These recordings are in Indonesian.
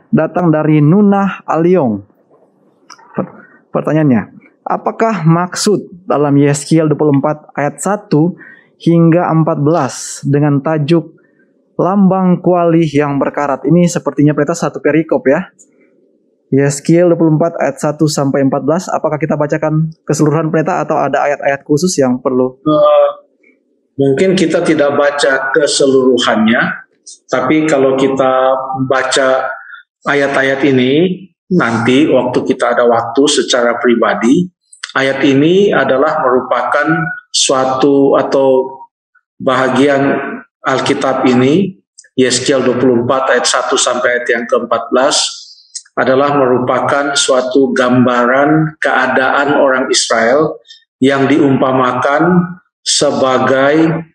datang dari Nunah Aliong. Pertanyaannya, apakah maksud dalam Yeskiel 24 ayat 1 hingga 14 dengan tajuk lambang kuali yang berkarat? Ini sepertinya Pendeta satu perikop ya. Yeskiel 24 ayat 1 sampai 14. Apakah kita bacakan keseluruhan Pendeta atau ada ayat-ayat khusus yang perlu? Mungkin kita tidak baca keseluruhannya, tapi kalau kita baca ayat-ayat ini nanti waktu kita ada waktu secara pribadi, ayat ini adalah merupakan suatu atau bahagian Alkitab ini, Yeskiel 24 ayat 1 sampai ayat yang ke-14 adalah merupakan suatu gambaran keadaan orang Israel yang diumpamakan sebagai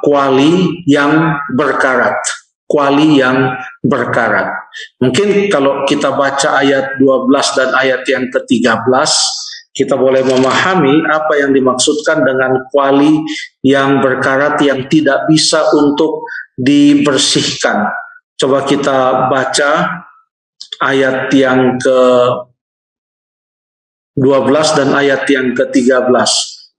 kuali yang berkarat. Kuali yang berkarat. Mungkin kalau kita baca ayat 12 dan ayat yang ke-13, kita boleh memahami apa yang dimaksudkan dengan kuali yang berkarat yang tidak bisa untuk dibersihkan. Coba kita baca ayat yang ke-12 dan ayat yang ke-13.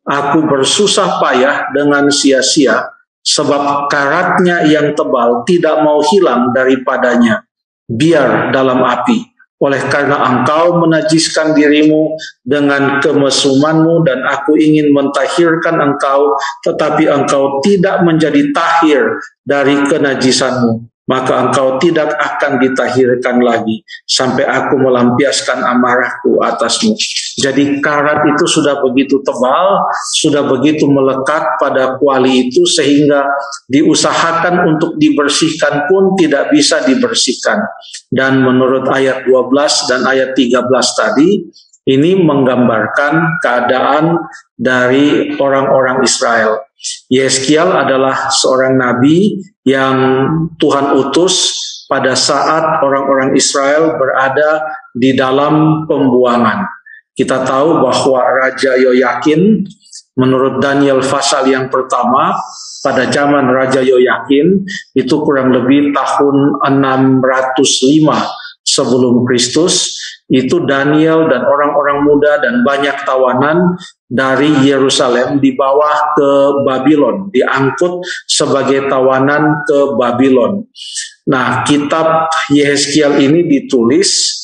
Aku bersusah payah dengan sia-sia, sebab karatnya yang tebal tidak mau hilang daripadanya, biar dalam api. Oleh karena engkau menajiskan dirimu dengan kemesumanmu, dan aku ingin mentahirkan engkau, tetapi engkau tidak menjadi tahir dari kenajisanmu, maka engkau tidak akan ditahirkan lagi, sampai aku melampiaskan amarahku atasmu. Jadi karat itu sudah begitu tebal, sudah begitu melekat pada kuali itu, sehingga diusahakan untuk dibersihkan pun tidak bisa dibersihkan. Dan menurut ayat 12 dan ayat 13 tadi, ini menggambarkan keadaan dari orang-orang Israel. Yeskiel adalah seorang nabi yang Tuhan utus pada saat orang-orang Israel berada di dalam pembuangan. Kita tahu bahwa Raja Yoyakin, menurut Daniel pasal yang pertama, pada zaman Raja Yoyakin, itu kurang lebih tahun 605 sebelum Kristus, itu Daniel dan orang-orang muda dan banyak tawanan dari Yerusalem dibawa ke Babylon, diangkut sebagai tawanan ke Babylon. Nah, kitab Yeskiel ini ditulis,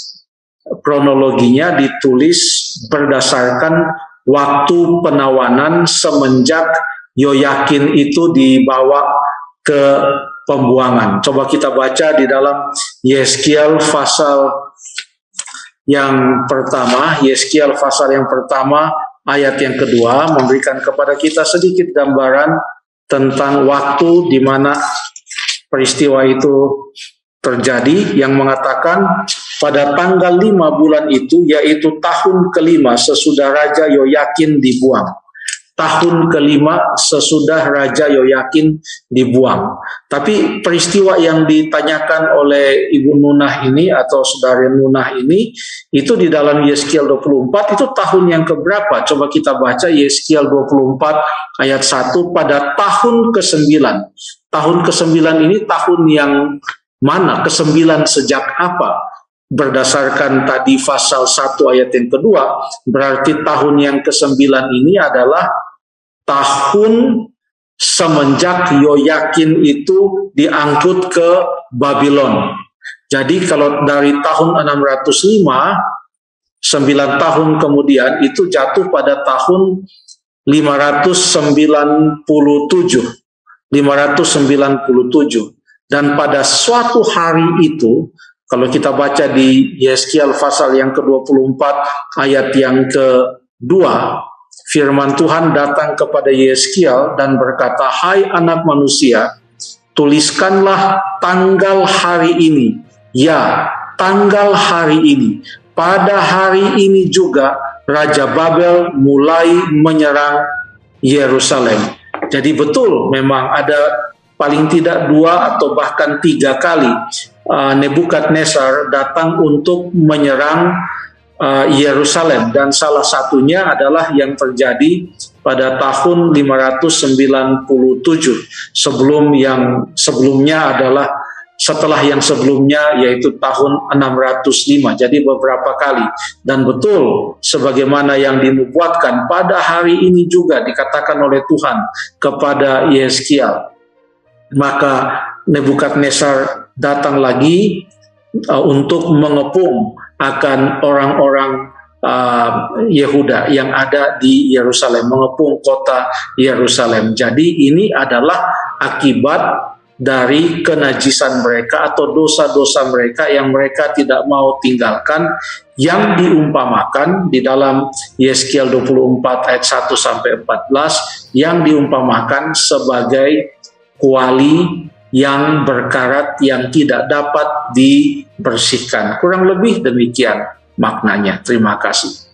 kronologinya ditulis berdasarkan waktu penawanan semenjak Yoyakin itu dibawa ke pembuangan. Coba kita baca di dalam Yeskiel pasal yang pertama, Yeskiel pasal yang pertama ayat yang kedua memberikan kepada kita sedikit gambaran tentang waktu di mana peristiwa itu terjadi, yang mengatakan pada tanggal 5 bulan itu, yaitu tahun kelima sesudah Raja Yoyakin dibuang. Tahun kelima sesudah Raja Yoyakin dibuang. Tapi peristiwa yang ditanyakan oleh Ibu Nunah ini atau Saudara Nunah ini, itu di dalam Yeskiel 24 itu tahun yang keberapa? Coba kita baca Yeskiel 24 ayat 1, pada tahun ke-9. Tahun ke-9 ini tahun yang mana? Ke-9 sejak apa? Berdasarkan tadi pasal 1 ayat yang kedua, berarti tahun yang ke-9 ini adalah tahun semenjak Yoyakin itu diangkut ke Babylon. Jadi kalau dari tahun 605, 9 tahun kemudian itu jatuh pada tahun 597. Dan pada suatu hari itu, kalau kita baca di Yeskiel pasal yang ke-24 ayat yang kedua, firman Tuhan datang kepada Yeskiel dan berkata, "Hai anak manusia, tuliskanlah tanggal hari ini. Ya, tanggal hari ini. Pada hari ini juga Raja Babel mulai menyerang Yerusalem." Jadi betul, memang ada paling tidak 2 atau bahkan 3 kali Nebukadnezar datang untuk menyerang Yerusalem, dan salah satunya adalah yang terjadi pada tahun 597 sebelumnya adalah setelah yang sebelumnya yaitu tahun 605, jadi beberapa kali. Dan betul sebagaimana yang dinubuatkan pada hari ini juga dikatakan oleh Tuhan kepada Yeskiel. Maka Nebukadnezar datang lagi untuk mengepung akan orang-orang Yehuda yang ada di Yerusalem, mengepung kota Yerusalem. Jadi ini adalah akibat dari kenajisan mereka atau dosa-dosa mereka yang mereka tidak mau tinggalkan, yang diumpamakan di dalam Yeskiel 24 ayat 1 sampai 14, yang diumpamakan sebagai kuali yang berkarat yang tidak dapat dibersihkan. Kurang lebih demikian maknanya. Terima kasih.